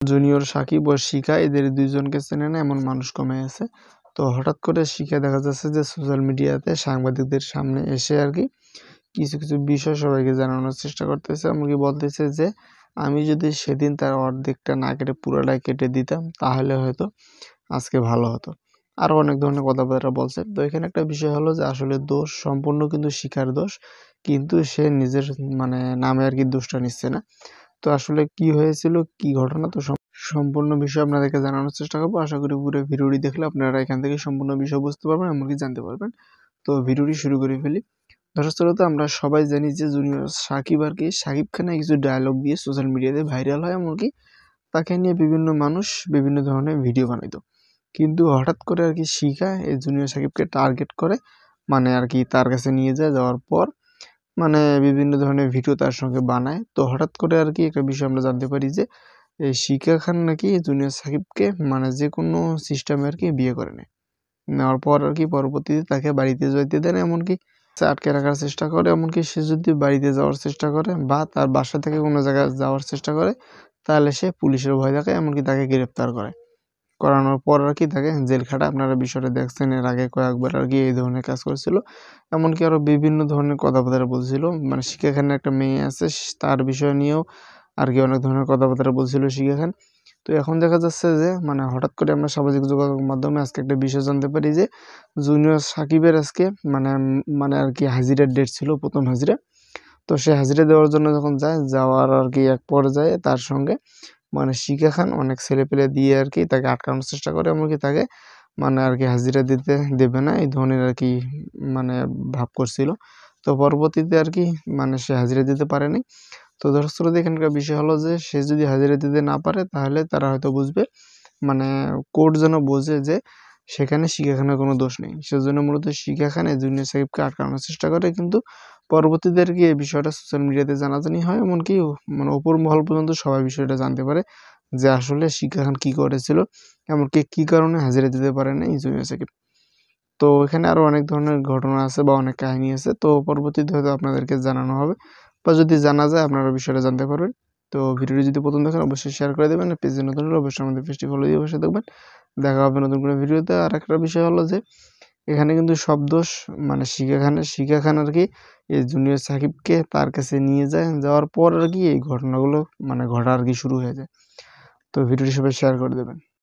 Junior Shakib ও শিখা এদের দুইজনকে চেনে না এমন মানুষ কমে আছে। তো হঠাৎ করে শিখা দেখা যাচ্ছে যে সোশ্যাল মিডিয়াতে সাংবাদিকদের সামনে এসে আর কি কিছু কিছু বিষয় সবাইকে জানানোর চেষ্টা করতেছে, এমনকি বলতেছে যে আমি যদি সেদিন তার অর্ধেকটা না কেটে পুরোটাই কেটে দিতাম তাহলে হয়তো আজকে ভালো হতো। আরও অনেক ধরনের কথাবার্তা বলছে। তো এখানে একটা বিষয় হলো যে আসলে দোষ সম্পূর্ণ কিন্তু শিখার দোষ, কিন্তু সে নিজের নামে আর কি দোষটা নিচ্ছে না। তো আসলে কি হয়েছিল, কি ঘটনা, তো সম্পূর্ণ বিষয় আপনাদেরকে জানানোর চেষ্টা করবো। আশা করি পুরো ভিডিওটি দেখলে আপনারা এখান থেকে সম্পূর্ণ বিষয় বুঝতে পারবেন, এমনকি জানতে পারবেন। তো ভিডিওটি শুরু করে ফেলি। দর্শক শ্রোতা, আমরা সবাই জানি যে জুনিয়র সাকিব আর কি শাকিব খানের কিছু ডায়লগ দিয়ে সোশ্যাল মিডিয়াতে ভাইরাল হয়, এমনকি তাকে নিয়ে বিভিন্ন মানুষ বিভিন্ন ধরনের ভিডিও বানাইতো। কিন্তু হঠাৎ করে আর কি শিখা এই জুনিয়র সাকিবকে টার্গেট করে আর কি তার কাছে নিয়ে যায়। যাওয়ার পর বিভিন্ন ধরনের ভিডিও তার সঙ্গে বানায়। তো হঠাৎ করে আর কি একটা বিষয় আমরা জানতে পারি যে এই শিখা খান নাকি জুনিয়র সাকিবকে যে কোনো সিস্টেমে আর কি বিয়ে করে নেয়। নেওয়ার পর আর কি পরবর্তীতে তাকে বাড়িতে যেতে দেন, এমনকি আটকে রাখার চেষ্টা করে। এমনকি সে যদি বাড়িতে যাওয়ার চেষ্টা করে বা তার বাসা থেকে কোনো জায়গায় যাওয়ার চেষ্টা করে তাহলে সে পুলিশের ভয় দেখায়, এমনকি তাকে গ্রেপ্তার করানোর পর আর কি তাকে জেল খাটায়। আপনারা বিষয়টা দেখছেন, এর আগে কয়েকবার আর কি এই ধরনের কাজ করেছিল। এমনকি আরও বিভিন্ন ধরনের কথাবার্তা বলছিল। শিখা খানের একটা মেয়ে আছে, তার বিষয় নিয়েও আর কি অনেক ধরনের কথাবার্তা বলছিল শিখা খান। তো এখন দেখা যাচ্ছে যে হঠাৎ করে আমরা সামাজিক যোগাযোগ মাধ্যমে আজকে একটা বিষয় জানতে পারি যে জুনিয়র সাকিবের আজকে আর কি হাজিরার ডেট ছিল, প্রথম হাজিরা। তো সে হাজিরা দেওয়ার জন্য যখন যাওয়ার আর কি এক পর্যায়ে তার সঙ্গে শিখা খান অনেক ছেলেপেলে দিয়ে আর কি তাকে আটকানোর চেষ্টা করে, এমনকি তাকে আর কি হাজিরা দিতে দেবে না এই ধরনের আর কি ভাব করছিল। তো পরবর্তীতে আর কি সে হাজিরা দিতে পারেনি। তো দর্শক শ্রোতা, এখানকার বিষয় হলো যে সে যদি হাজিরা দিতে না পারে তাহলে তারা হয়তো বুঝবে, কোর্ট যেন বোঝে যে সেখানে শিখা খানের কোনো দোষ নেই। সেজন্য মূলত শিখা খান এই জুনিয়র সাকিবকে আটকানোর চেষ্টা করে, কিন্তু পরবর্তীতে আর কি এই বিষয়টা সোশ্যাল মিডিয়াতে জানাজানি হয়, এমনকি উপর মহল পর্যন্ত সবাই বিষয়টা জানতে পারে যে আসলে শিখা খান কি করেছিল, এমনকি কি কারণে হাজিরা দিতে পারে না এই জুনিয়র সাকিব। তো এখানে আরো অনেক ধরনের ঘটনা আছে বা অনেক কাহিনী আছে, তো পরবর্তীতে হয়তো আপনাদেরকে জানানো হবে বা যদি জানা যায় আপনারা বিষয়টা জানতে পারবেন। তো ভিডিওটি যদি প্রথম দেখেন অবশ্যই শেয়ার করে দেবেন, পেজে নতুন হলে অবশ্যই আমাদের পেজটি ফলো দিয়ে অবশ্যই দেখবেন। দেখা হবে নতুন কোনো ভিডিওতে। আর একটা বিষয় হলো যে এখানে কিন্তু সব দোষ শিখা খান আর কি এই জুনিয়র সাকিবকে তার কাছে নিয়ে যায়, যাওয়ার পর আর কি এই ঘটনাগুলো ঘটা আর কি শুরু হয়ে যায়। তো ভিডিওটি সবাই শেয়ার করে দেবেন।